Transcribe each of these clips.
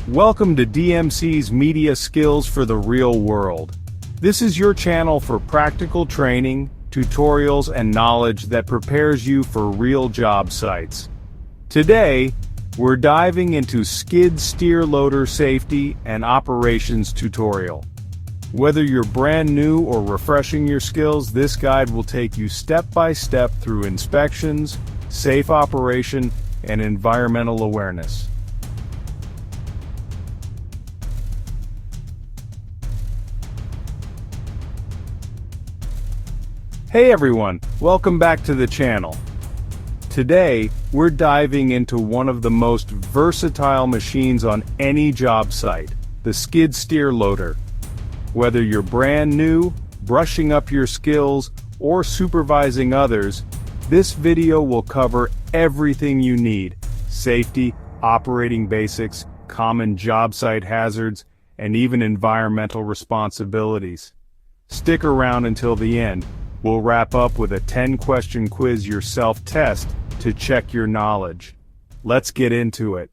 Welcome to DMC's Media Skills for the Real World. This is your channel for practical training, tutorials, and knowledge that prepares you for real job sites. Today, we're diving into skid steer loader safety and operations tutorial. Whether you're brand new or refreshing your skills, this guide will take you step by step through inspections, safe operation, and environmental awareness. Hey everyone, welcome back to the channel. Today, we're diving into one of the most versatile machines on any job site, the skid steer loader. Whether you're brand new, brushing up your skills, or supervising others, this video will cover everything you need: safety, operating basics, common job site hazards, and even environmental responsibilities. Stick around until the end. We'll wrap up with a 10-question quiz your self-test to check your knowledge. Let's get into it.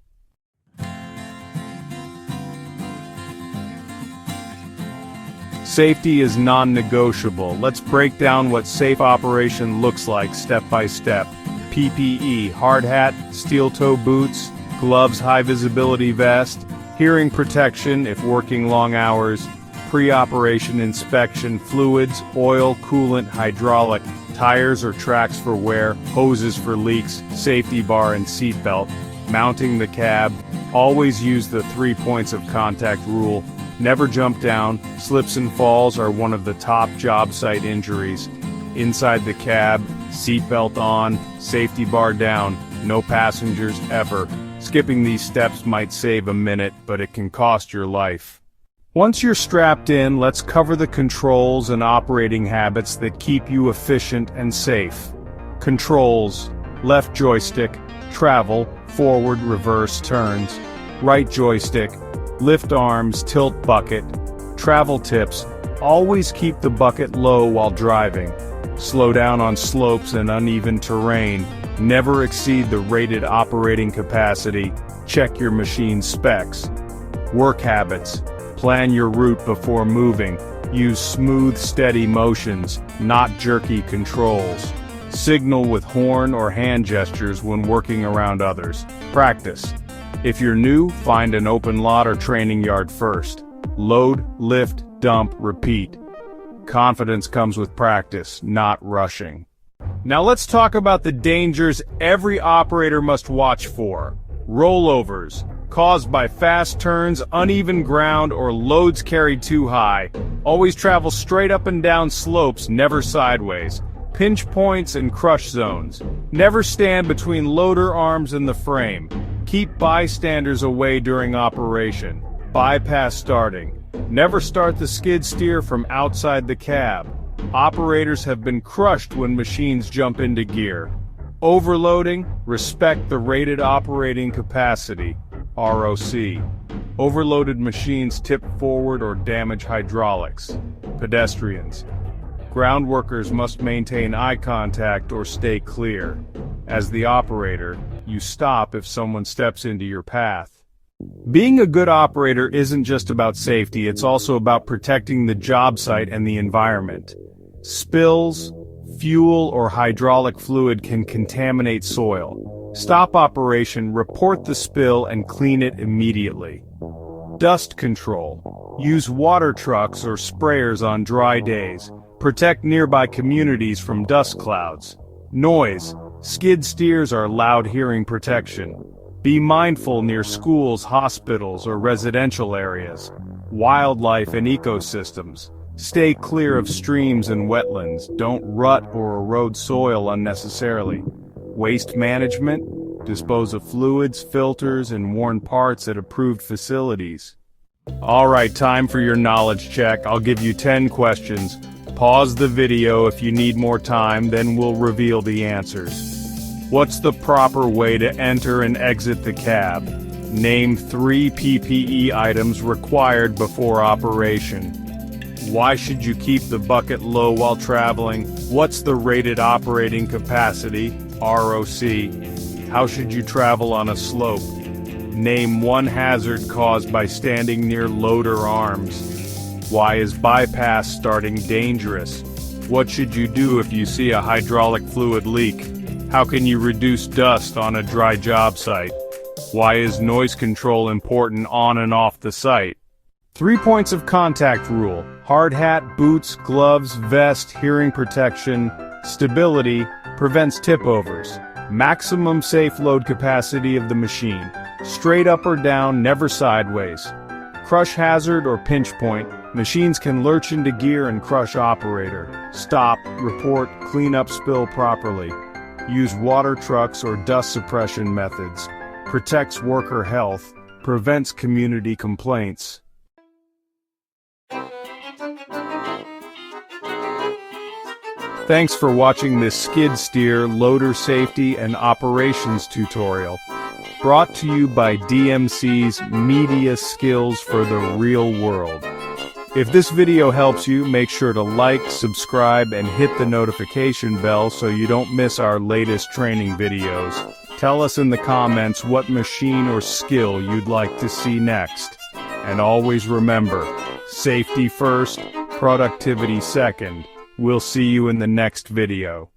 Safety is non-negotiable. Let's break down what safe operation looks like step by step. PPE, hard hat, steel-toe boots, gloves, high-visibility vest, hearing protection if working long hours, pre-operation inspection, fluids, oil, coolant, hydraulic, tires or tracks for wear, hoses for leaks, safety bar and seat belt, mounting the cab. Always use the 3 points of contact rule. Never jump down. Slips and falls are one of the top job site injuries. Inside the cab, seat belt on, safety bar down, no passengers ever. Skipping these steps might save a minute, but it can cost your life. Once you're strapped in, let's cover the controls and operating habits that keep you efficient and safe. Controls: left joystick, travel, forward, reverse, turns. Right joystick, lift arms, tilt bucket. Travel tips: always keep the bucket low while driving. Slow down on slopes and uneven terrain. Never exceed the rated operating capacity. Check your machine's specs. Work habits: plan your route before moving. Use smooth, steady motions, not jerky controls. Signal with horn or hand gestures when working around others. Practice. If you're new, find an open lot or training yard first. Load, lift, dump, repeat. Confidence comes with practice, not rushing. Now let's talk about the dangers every operator must watch for. Rollovers, caused by fast turns, uneven ground, or loads carried too high. Always travel straight up and down slopes, never sideways. Pinch points and crush zones. Never stand between loader arms and the frame. Keep bystanders away during operation. Bypass starting. Never start the skid steer from outside the cab. Operators have been crushed when machines jump into gear. Overloading, respect the rated operating capacity, ROC. Overloaded machines tip forward or damage hydraulics. Pedestrians. Ground workers must maintain eye contact or stay clear. As the operator, you stop if someone steps into your path. Being a good operator isn't just about safety, it's also about protecting the job site and the environment. Spills, fuel, or hydraulic fluid can contaminate soil. Stop operation, report the spill, and clean it immediately. Dust control. Use water trucks or sprayers on dry days. Protect nearby communities from dust clouds. Noise. Skid steers are loud hearing protection. Be mindful near schools, hospitals, or residential areas. Wildlife and ecosystems. Stay clear of streams and wetlands. Don't rut or erode soil unnecessarily. Waste management. Dispose of fluids, filters, and worn parts at approved facilities. Alright, time for your knowledge check. I'll give you 10 questions. Pause the video if you need more time, then we'll reveal the answers. What's the proper way to enter and exit the cab? Name 3 PPE items required before operation. Why should you keep the bucket low while traveling? What's the rated operating capacity, ROC? How should you travel on a slope? Name one hazard caused by standing near loader arms. Why is bypass starting dangerous? What should you do if you see a hydraulic fluid leak? How can you reduce dust on a dry job site? Why is noise control important on and off the site? 3 points of contact rule: hard hat, boots, gloves, vest, hearing protection. Stability prevents tip-overs. Maximum safe load capacity of the machine. Straight up or down, never sideways. Crush hazard or pinch point. Machines can lurch into gear and crush operator. Stop, report, clean up spill properly. Use water trucks or dust suppression methods. Protects worker health. Prevents community complaints. Thanks for watching this skid steer, loader safety and operations tutorial. Brought to you by DMC's Media Skills for the Real World. If this video helps you, make sure to like, subscribe, and hit the notification bell so you don't miss our latest training videos. Tell us in the comments what machine or skill you'd like to see next. And always remember, safety first, productivity second. We'll see you in the next video.